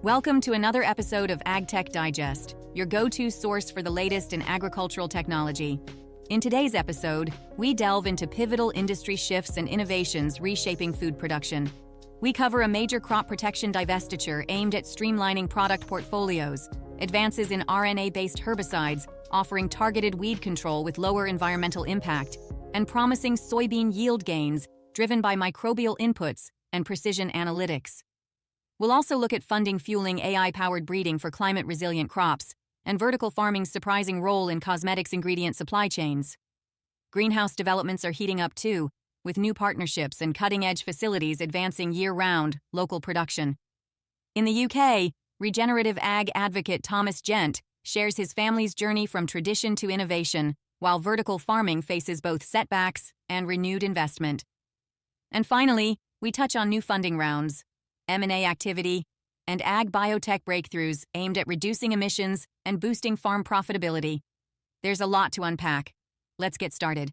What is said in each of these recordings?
Welcome to another episode of AgTech Digest, your go-to source for the latest in agricultural technology. In today's episode, we delve into pivotal industry shifts and innovations reshaping food production. We cover a major crop protection divestiture aimed at streamlining product portfolios, advances in RNA-based herbicides offering targeted weed control with lower environmental impact, and promising soybean yield gains driven by microbial inputs and precision analytics. We'll also look at funding fueling AI-powered breeding for climate-resilient crops and vertical farming's surprising role in cosmetics ingredient supply chains. Greenhouse developments are heating up too, with new partnerships and cutting-edge facilities advancing year-round local production. In the UK, regenerative ag advocate Thomas Gent shares his family's journey from tradition to innovation, while vertical farming faces both setbacks and renewed investment. And finally, we touch on new funding rounds, M&A activity, and ag biotech breakthroughs aimed at reducing emissions and boosting farm profitability. There's a lot to unpack. Let's get started.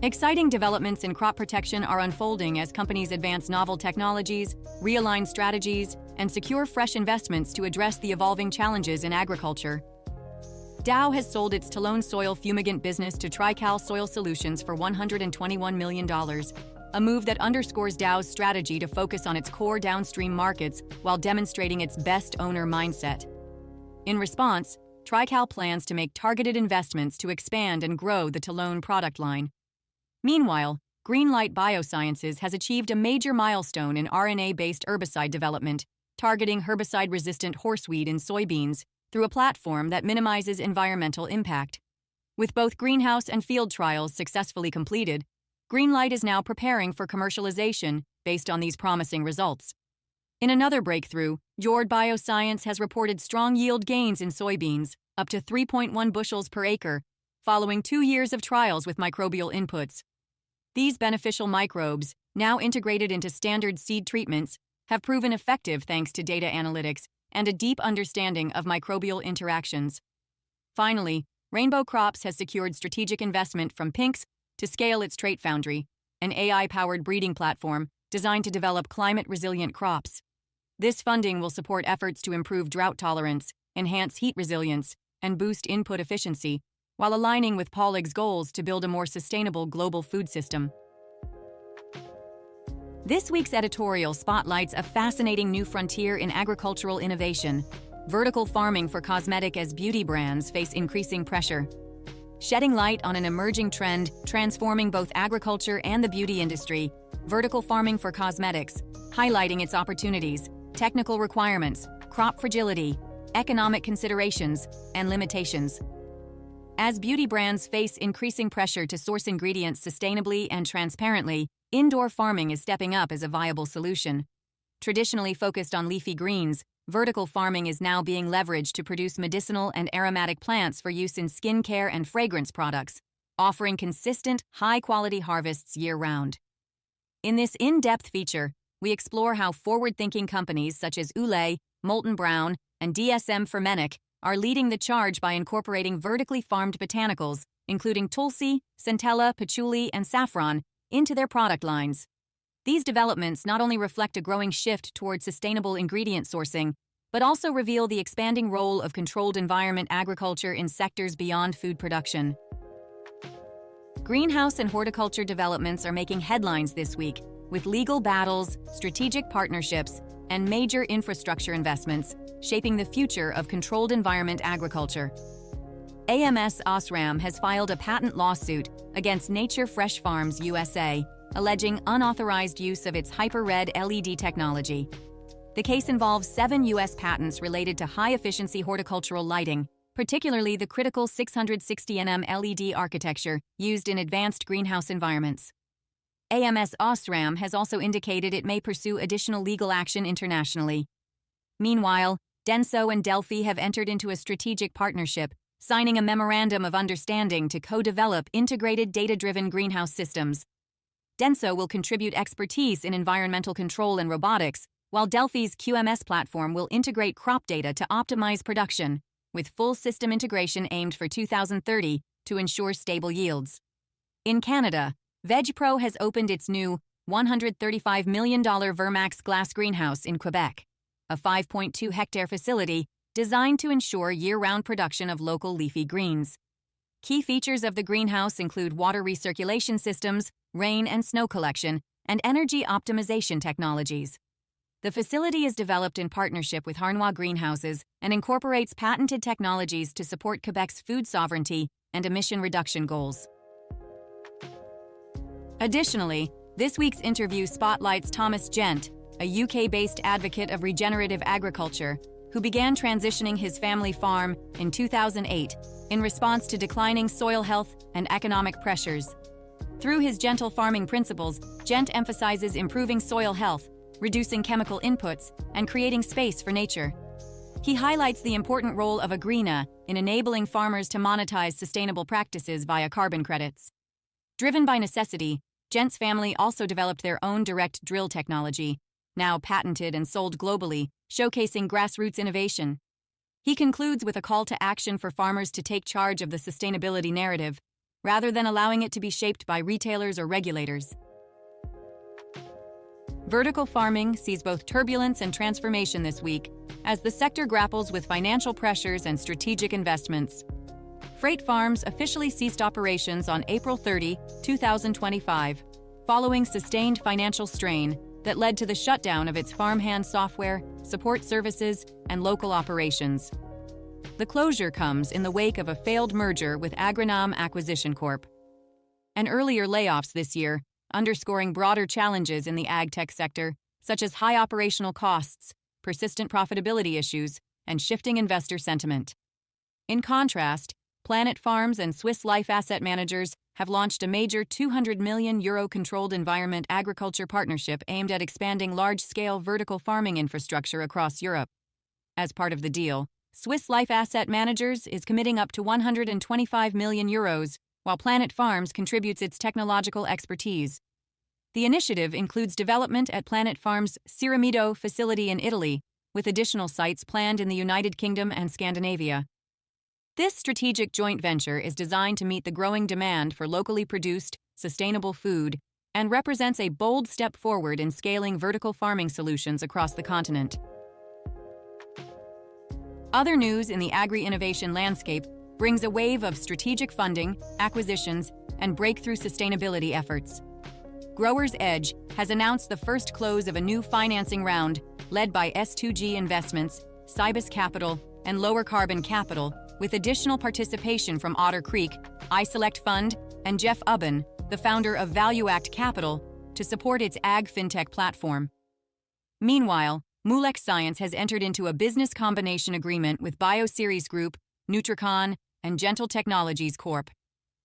Exciting developments in crop protection are unfolding as companies advance novel technologies, realign strategies, and secure fresh investments to address the evolving challenges in agriculture. Dow has sold its Talone soil fumigant business to Trical Soil Solutions for $121 million, a move that underscores Dow's strategy to focus on its core downstream markets while demonstrating its best owner mindset. In response, Trical plans to make targeted investments to expand and grow the Talone product line. Meanwhile, Greenlight Biosciences has achieved a major milestone in RNA-based herbicide development, targeting herbicide-resistant horseweed in soybeans through a platform that minimizes environmental impact. With both greenhouse and field trials successfully completed, Greenlight is now preparing for commercialization based on these promising results. In another breakthrough, Jord Bioscience has reported strong yield gains in soybeans, up to 3.1 bushels per acre, following 2 years of trials with microbial inputs. These beneficial microbes, now integrated into standard seed treatments, have proven effective thanks to data analytics and a deep understanding of microbial interactions. Finally, Rainbow Crops has secured strategic investment from Pinks to scale its Trait Foundry, an AI-powered breeding platform designed to develop climate-resilient crops. This funding will support efforts to improve drought tolerance, enhance heat resilience, and boost input efficiency, while aligning with Paulig's goals to build a more sustainable global food system. This week's editorial spotlights a fascinating new frontier in agricultural innovation: vertical farming for cosmetic as beauty brands face increasing pressure. Shedding light on an emerging trend transforming both agriculture and the beauty industry, vertical farming for cosmetics, highlighting its opportunities, technical requirements, crop fragility, economic considerations, and limitations. As beauty brands face increasing pressure to source ingredients sustainably and transparently, indoor farming is stepping up as a viable solution. Traditionally focused on leafy greens, vertical farming is now being leveraged to produce medicinal and aromatic plants for use in skincare and fragrance products, offering consistent, high-quality harvests year-round. In this in-depth feature, we explore how forward-thinking companies such as Olay, Molton Brown, and DSM Firmenich are leading the charge by incorporating vertically farmed botanicals, including tulsi, centella, patchouli, and saffron, into their product lines. These developments not only reflect a growing shift toward sustainable ingredient sourcing, but also reveal the expanding role of controlled environment agriculture in sectors beyond food production. Greenhouse and horticulture developments are making headlines this week, with legal battles, strategic partnerships, and major infrastructure investments shaping the future of controlled environment agriculture. AMS Osram has filed a patent lawsuit against Nature Fresh Farms USA, alleging unauthorized use of its hyper-red LED technology. The case involves 7 U.S. patents related to high-efficiency horticultural lighting, particularly the critical 660 nm LED architecture used in advanced greenhouse environments. AMS Osram has also indicated it may pursue additional legal action internationally. Meanwhile, Denso and Delphi have entered into a strategic partnership, signing a memorandum of understanding to co-develop integrated data-driven greenhouse systems. Denso will contribute expertise in environmental control and robotics, while Delphi's QMS platform will integrate crop data to optimize production, with full system integration aimed for 2030 to ensure stable yields. In Canada, VegPro has opened its new $135 million Vermax glass greenhouse in Quebec, a 5.2-hectare facility designed to ensure year-round production of local leafy greens. Key features of the greenhouse include water recirculation systems, rain and snow collection, and energy optimization technologies. The facility is developed in partnership with Harnois Greenhouses and incorporates patented technologies to support Quebec's food sovereignty and emission reduction goals. Additionally, this week's interview spotlights Thomas Gent, a UK-based advocate of regenerative agriculture, who began transitioning his family farm in 2008 in response to declining soil health and economic pressures. Through his gentle farming principles, Gent emphasizes improving soil health, reducing chemical inputs, and creating space for nature. He highlights the important role of Agrina in enabling farmers to monetize sustainable practices via carbon credits. Driven by necessity, Gent's family also developed their own direct drill technology, now patented and sold globally, showcasing grassroots innovation. He concludes with a call to action for farmers to take charge of the sustainability narrative, rather than allowing it to be shaped by retailers or regulators. Vertical farming sees both turbulence and transformation this week, as the sector grapples with financial pressures and strategic investments. Freight farms officially ceased operations on April 30, 2025, following sustained financial strain that led to the shutdown of its farmhand software, support services, and local operations. The closure comes in the wake of a failed merger with Agronome Acquisition Corp. And earlier layoffs this year, underscoring broader challenges in the AgTech sector, such as high operational costs, persistent profitability issues, and shifting investor sentiment. In contrast, Planet Farms and Swiss Life Asset Managers have launched a major €200 million controlled environment agriculture partnership aimed at expanding large-scale vertical farming infrastructure across Europe. As part of the deal, Swiss Life Asset Managers is committing up to €125 million, while Planet Farms contributes its technological expertise. The initiative includes development at Planet Farms' Ciramido facility in Italy, with additional sites planned in the United Kingdom and Scandinavia. This strategic joint venture is designed to meet the growing demand for locally produced, sustainable food and represents a bold step forward in scaling vertical farming solutions across the continent. Other news in the agri-innovation landscape brings a wave of strategic funding, acquisitions, and breakthrough sustainability efforts. Growers Edge has announced the first close of a new financing round led by S2G Investments, Cybus Capital, and Lower Carbon Capital, with additional participation from Otter Creek, iSelect Fund, and Jeff Ubben, the founder of ValueAct Capital, to support its ag fintech platform. Meanwhile, Moolec Science has entered into a business combination agreement with Bioceres Group, Nutricon, and Gentle Technologies Corp.,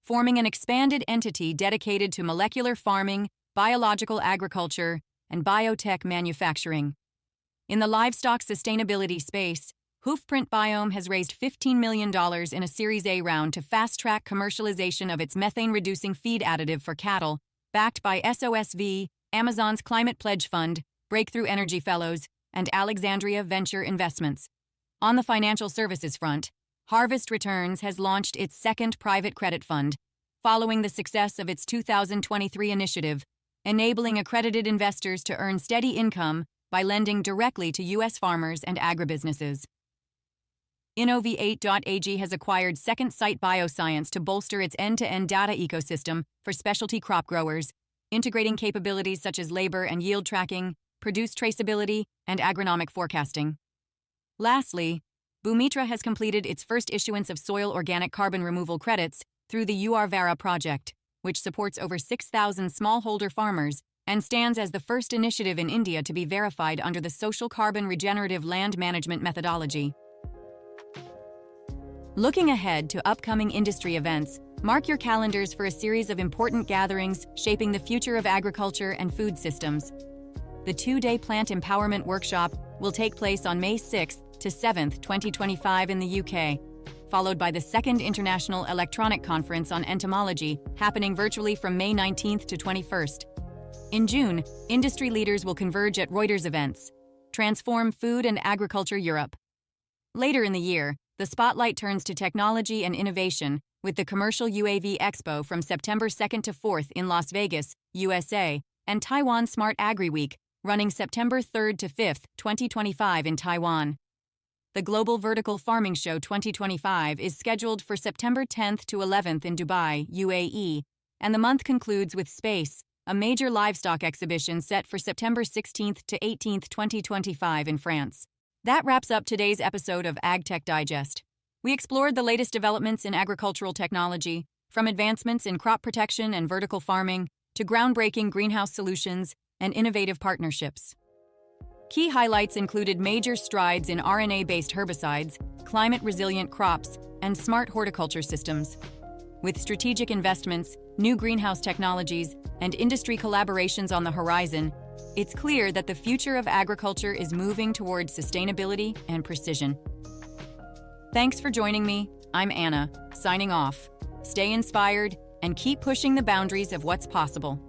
forming an expanded entity dedicated to molecular farming, biological agriculture, and biotech manufacturing. In the livestock sustainability space, Hoofprint Biome has raised $15 million in a Series A round to fast-track commercialization of its methane-reducing feed additive for cattle, backed by SOSV, Amazon's Climate Pledge Fund, Breakthrough Energy Fellows, and Alexandria Venture Investments. On the financial services front, Harvest Returns has launched its second private credit fund, following the success of its 2023 initiative, enabling accredited investors to earn steady income by lending directly to U.S. farmers and agribusinesses. Innovi8.ag has acquired Second Sight Bioscience to bolster its end-to-end data ecosystem for specialty crop growers, integrating capabilities such as labor and yield tracking, produce traceability, and agronomic forecasting. Lastly, Bumitra has completed its first issuance of soil organic carbon removal credits through the UR-Vara project, which supports over 6,000 smallholder farmers and stands as the first initiative in India to be verified under the Social Carbon Regenerative Land Management methodology. Looking ahead to upcoming industry events, mark your calendars for a series of important gatherings shaping the future of agriculture and food systems. The two-day Plant Empowerment Workshop will take place on May 6th to 7th, 2025 in the UK, followed by the second International Electronic Conference on Entomology, happening virtually from May 19th to 21st. In June, industry leaders will converge at Reuters events, Transform Food and Agriculture Europe. Later in the year, the spotlight turns to technology and innovation with the Commercial UAV Expo from September 2nd to 4th in Las Vegas, USA, and Taiwan Smart Agri Week, running September 3rd to 5th, 2025 in Taiwan. The Global Vertical Farming Show 2025 is scheduled for September 10th to 11th in Dubai, UAE, and the month concludes with Space, a major livestock exhibition set for September 16th to 18th, 2025 in France. That wraps up today's episode of AgTech Digest. We explored the latest developments in agricultural technology, from advancements in crop protection and vertical farming to groundbreaking greenhouse solutions and innovative partnerships. Key highlights included major strides in RNA-based herbicides, climate-resilient crops, and smart horticulture systems. With strategic investments, new greenhouse technologies, and industry collaborations on the horizon, it's clear that the future of agriculture is moving towards sustainability and precision. Thanks for joining me. I'm Anna, signing off. Stay inspired and keep pushing the boundaries of what's possible.